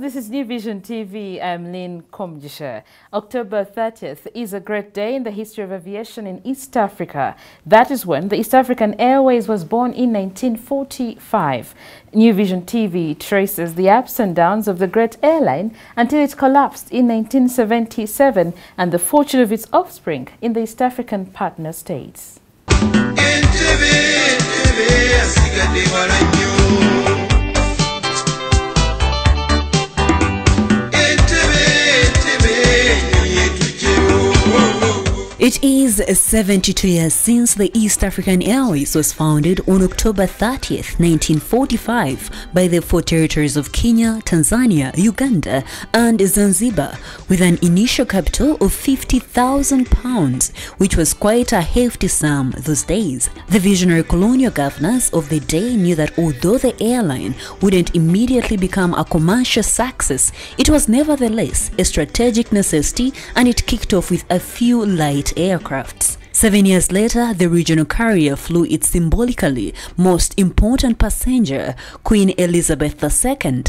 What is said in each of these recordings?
this is New Vision TV. I'm Lynn Komjisha. October 30th is a great day in the history of aviation in East Africa. That is when the East African Airways was born in 1945. New Vision TV traces the ups and downs of the great airline until it collapsed in 1977 and the fortune of its offspring in the East African partner states. It is 72 years since the East African Airways was founded on October 30th, 1945 by the four territories of Kenya, Tanzania, Uganda and Zanzibar, with an initial capital of £50,000, which was quite a hefty sum those days. The visionary colonial governors of the day knew that although the airline wouldn't immediately become a commercial success, it was nevertheless a strategic necessity, and it kicked off with a few light aircrafts. 7 years later, the regional carrier flew its symbolically most important passenger, Queen Elizabeth II.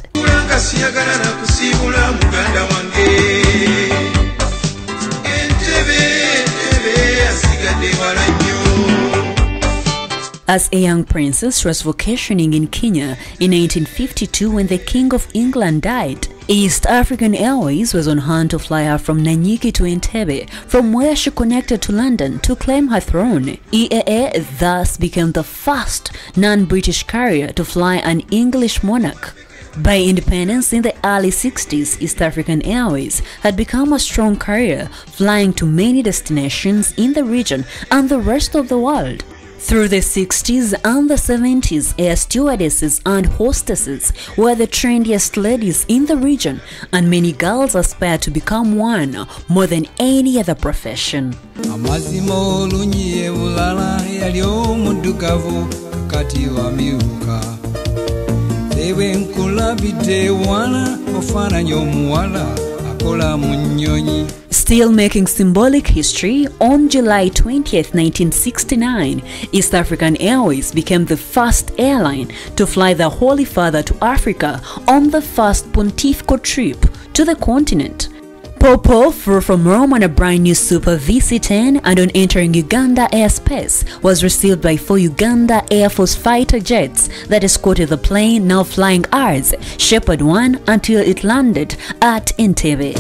As a young princess, she was vacationing in Kenya in 1952 when the King of England died. East African Airways was on hand to fly her from Nanyuki to Entebbe, from where she connected to London to claim her throne. EAA thus became the first non-British carrier to fly an English monarch. By independence in the early 60s, East African Airways had become a strong carrier, flying to many destinations in the region and the rest of the world. Through the 60s and the 70s, air stewardesses and hostesses were the trendiest ladies in the region, and many girls aspired to become one more than any other profession. Still making symbolic history, on July 20th, 1969, East African Airways became the first airline to fly the Holy Father to Africa on the first pontifical trip to the continent. Popo flew from Rome on a brand new Super VC-10, and on entering Uganda airspace was received by 4 Uganda Air Force fighter jets that escorted the plane, now flying as Shepherd 1, until it landed at Entebbe.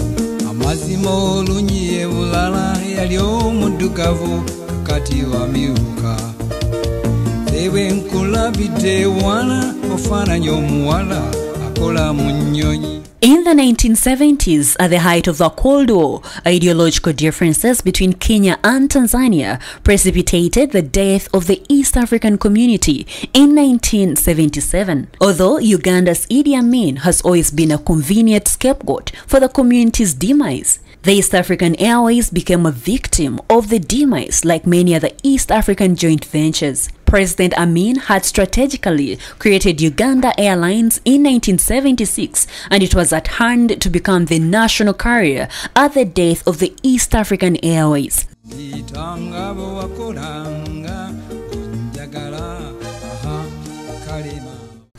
In the 1970s, at the height of the Cold War, ideological differences between Kenya and Tanzania precipitated the death of the East African community in 1977. Although Uganda's Idi Amin has always been a convenient scapegoat for the community's demise, the East African Airways became a victim of the demise like many other East African joint ventures. President Amin had strategically created Uganda Airlines in 1976, and it was at hand to become the national carrier at the death of the East African Airways.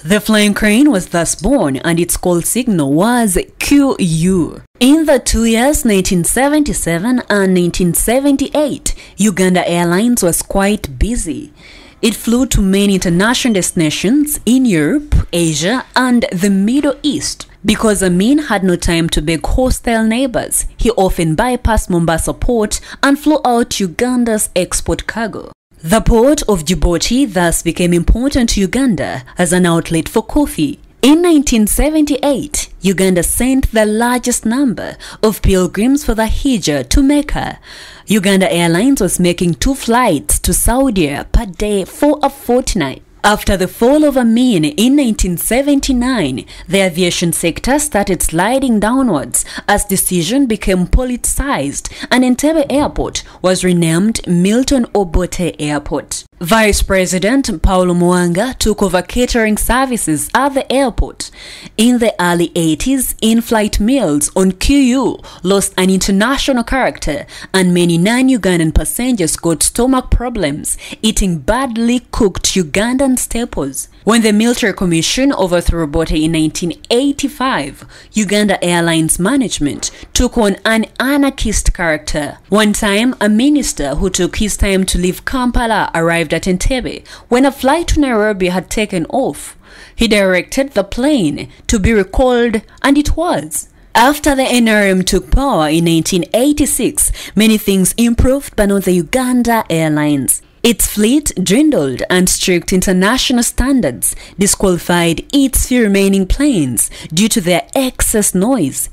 The flying crane was thus born, and its call signal was QU. In the 2 years 1977 and 1978, Uganda Airlines was quite busy. It flew to many international destinations in Europe, Asia and the Middle East. Because Amin had no time to beg hostile neighbors, he often bypassed Mombasa port and flew out Uganda's export cargo. The port of Djibouti thus became important to Uganda as an outlet for coffee. In 1978, Uganda sent the largest number of pilgrims for the Hijjah to Mecca. Uganda Airlines was making 2 flights to Saudi per day for a fortnight. After the fall of Amin in 1979, the aviation sector started sliding downwards as decision became politicized, and Entebbe Airport was renamed Milton Obote Airport. Vice President Paulo Mwanga took over catering services at the airport. In the early 80s, in-flight meals on QU lost an international character, and many non-Ugandan passengers got stomach problems eating badly cooked Ugandan Ugandan staples. When the Military Commission overthrew Obote in 1985, Uganda Airlines management took on an anarchist character. One time, a minister who took his time to leave Kampala arrived at Entebbe when a flight to Nairobi had taken off. He directed the plane to be recalled, and it was. After the NRM took power in 1986, many things improved, but not the Uganda Airlines. Its fleet dwindled, and strict international standards disqualified its few remaining planes due to their excess noise.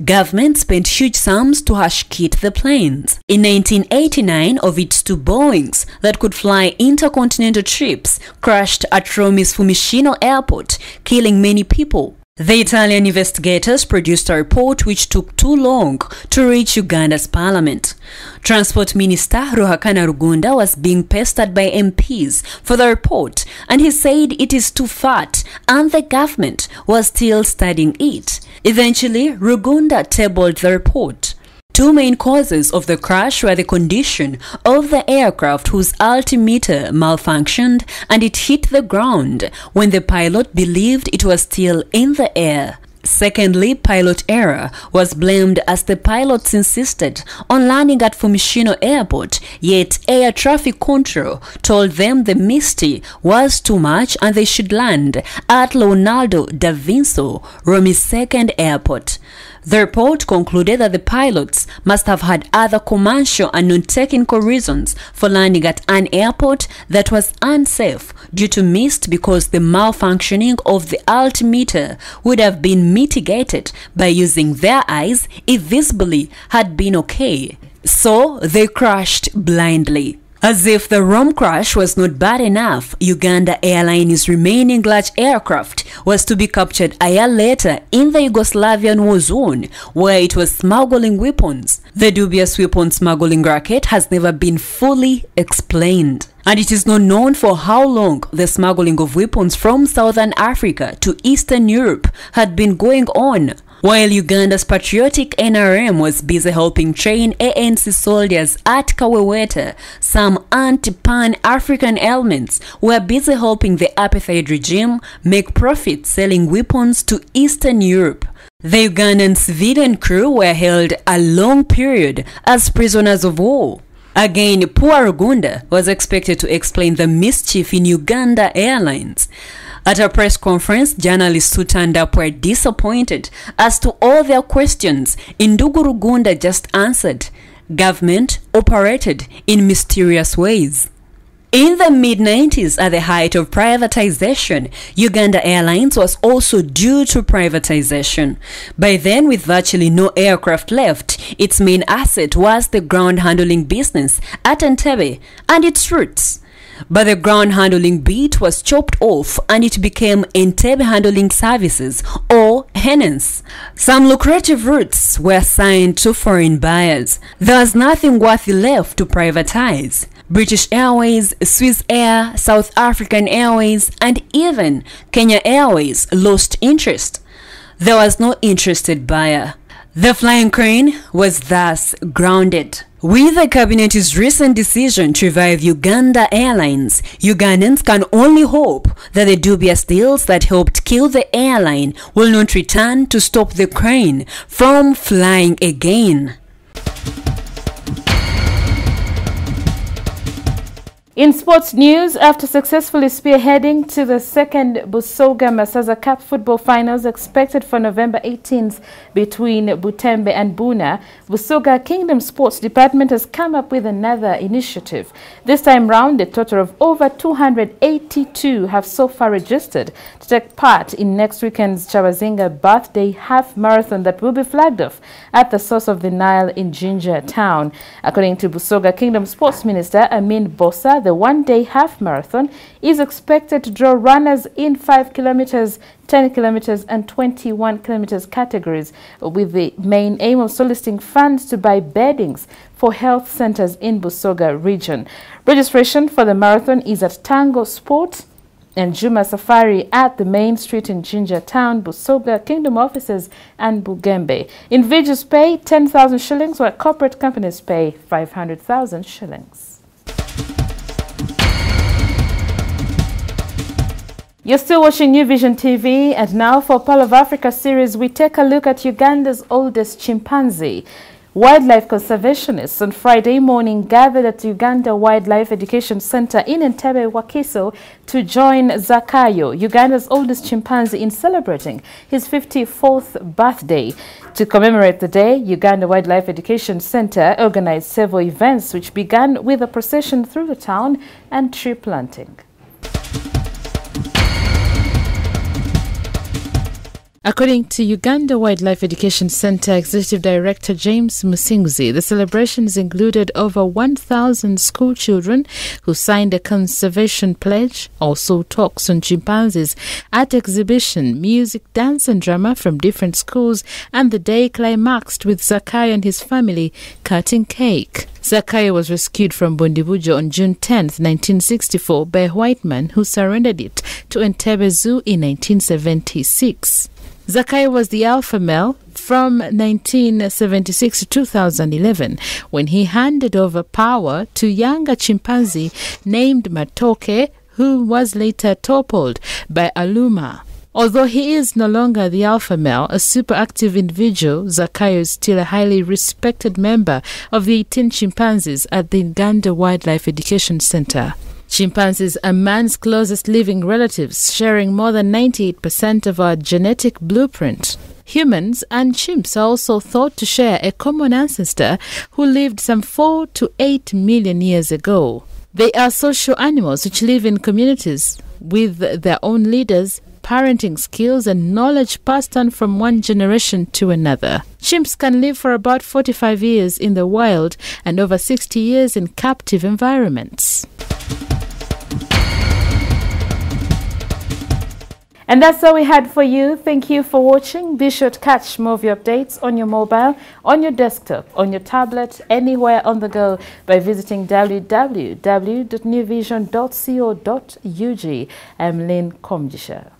Government spent huge sums to hush-kit the planes. In 1989, of its 2 Boeings that could fly intercontinental trips crashed at Rome's Fiumicino Airport, killing many people. The Italian investigators produced a report which took too long to reach Uganda's parliament. Transport Minister Ruhakana Rugunda was being pestered by MPs for the report, and he said it is too fat and the government was still studying it. Eventually, Rugunda tabled the report. 2 main causes of the crash were the condition of the aircraft, whose altimeter malfunctioned and it hit the ground when the pilot believed it was still in the air. Secondly, pilot error was blamed as the pilots insisted on landing at Fiumicino Airport, yet air traffic control told them the Misty was too much and they should land at Leonardo da Vinci, Rome's second airport. The report concluded that the pilots must have had other commercial and non-technical reasons for landing at an airport that was unsafe due to mist, because the malfunctioning of the altimeter would have been mitigated by using their eyes if visibly had been okay. So they crashed blindly. As if the Rome crash was not bad enough, Uganda Airlines' remaining large aircraft was to be captured a year later in the Yugoslavian war zone, where it was smuggling weapons. The dubious weapon smuggling racket has never been fully explained, and it is not known for how long the smuggling of weapons from Southern Africa to Eastern Europe had been going on. While Uganda's patriotic NRM was busy helping train ANC soldiers at Kaweweta, some anti-Pan-African elements were busy helping the apartheid regime make profit selling weapons to Eastern Europe. The Ugandan civilian crew were held a long period as prisoners of war. Again, poor Rugunda was expected to explain the mischief in Uganda Airlines. At a press conference, journalists who turned up were disappointed as to all their questions. Ndugu Rugunda just answered, "Government operated in mysterious ways." In the mid-90s, at the height of privatization, Uganda Airlines was also due to privatization. By then, with virtually no aircraft left, its main asset was the ground handling business at Entebbe and its routes. But the ground handling bit was chopped off and it became Entebbe Handling Services, or HENES. Some lucrative routes were assigned to foreign buyers. There was nothing worthy left to privatize. British Airways, Swiss Air, South African Airways, and even Kenya Airways lost interest. There was no interested buyer. The flying crane was thus grounded. With the cabinet's recent decision to revive Uganda Airlines, Ugandans can only hope that the dubious deals that helped kill the airline will not return to stop the crane from flying again. In sports news, after successfully spearheading to the second Busoga Masaza Cup football finals expected for November 18th between Butembe and Buna, Busoga Kingdom Sports Department has come up with another initiative. This time round, a total of over 282 have so far registered to take part in next weekend's Chabazinga birthday half marathon that will be flagged off at the source of the Nile in Jinja Town. According to Busoga Kingdom Sports Minister Amin Bossa, the one-day half marathon is expected to draw runners in 5 kilometers, 10 kilometers and 21 kilometers categories, with the main aim of soliciting funds to buy beddings for health centers in Busoga region. Registration for the marathon is at Tango Sport and Juma Safari at the main street in Jinja Town, Busoga Kingdom offices and Bugembe. Individuals pay 10,000 shillings while corporate companies pay 500,000 shillings. You're still watching New Vision TV, and now for Pearl of Africa series, we take a look at Uganda's oldest chimpanzee. Wildlife conservationists on Friday morning gathered at Uganda Wildlife Education Center in Entebbe, Wakiso to join Zakayo, Uganda's oldest chimpanzee, in celebrating his 54th birthday. To commemorate the day, Uganda Wildlife Education Center organized several events which began with a procession through the town and tree planting. According to Uganda Wildlife Education Center Executive Director James Musinguzi, the celebrations included over 1,000 school children who signed a conservation pledge, also talks on chimpanzees, art exhibition, music, dance and drama from different schools, and the day climaxed with Zakayo and his family cutting cake. Zakayo was rescued from Bundibujo on June 10, 1964 by a white man who surrendered it to Entebbe Zoo in 1976. Zakayo was the alpha male from 1976 to 2011 when he handed over power to younger chimpanzee named Matoke, who was later toppled by Aluma. Although he is no longer the alpha male, a super active individual, Zakayo is still a highly respected member of the 18 chimpanzees at the Uganda Wildlife Education Center. Chimpanzees are man's closest living relatives, sharing more than 98% of our genetic blueprint. Humans and chimps are also thought to share a common ancestor who lived some 4 to 8 million years ago. They are social animals which live in communities with their own leaders, parenting skills and knowledge passed on from one generation to another. Chimps can live for about 45 years in the wild and over 60 years in captive environments. And that's all we had for you. Thank you for watching. Be sure to catch more of your updates on your mobile, on your desktop, on your tablet, anywhere on the go by visiting www.newvision.co.ug. I'm Lynn Komjisha.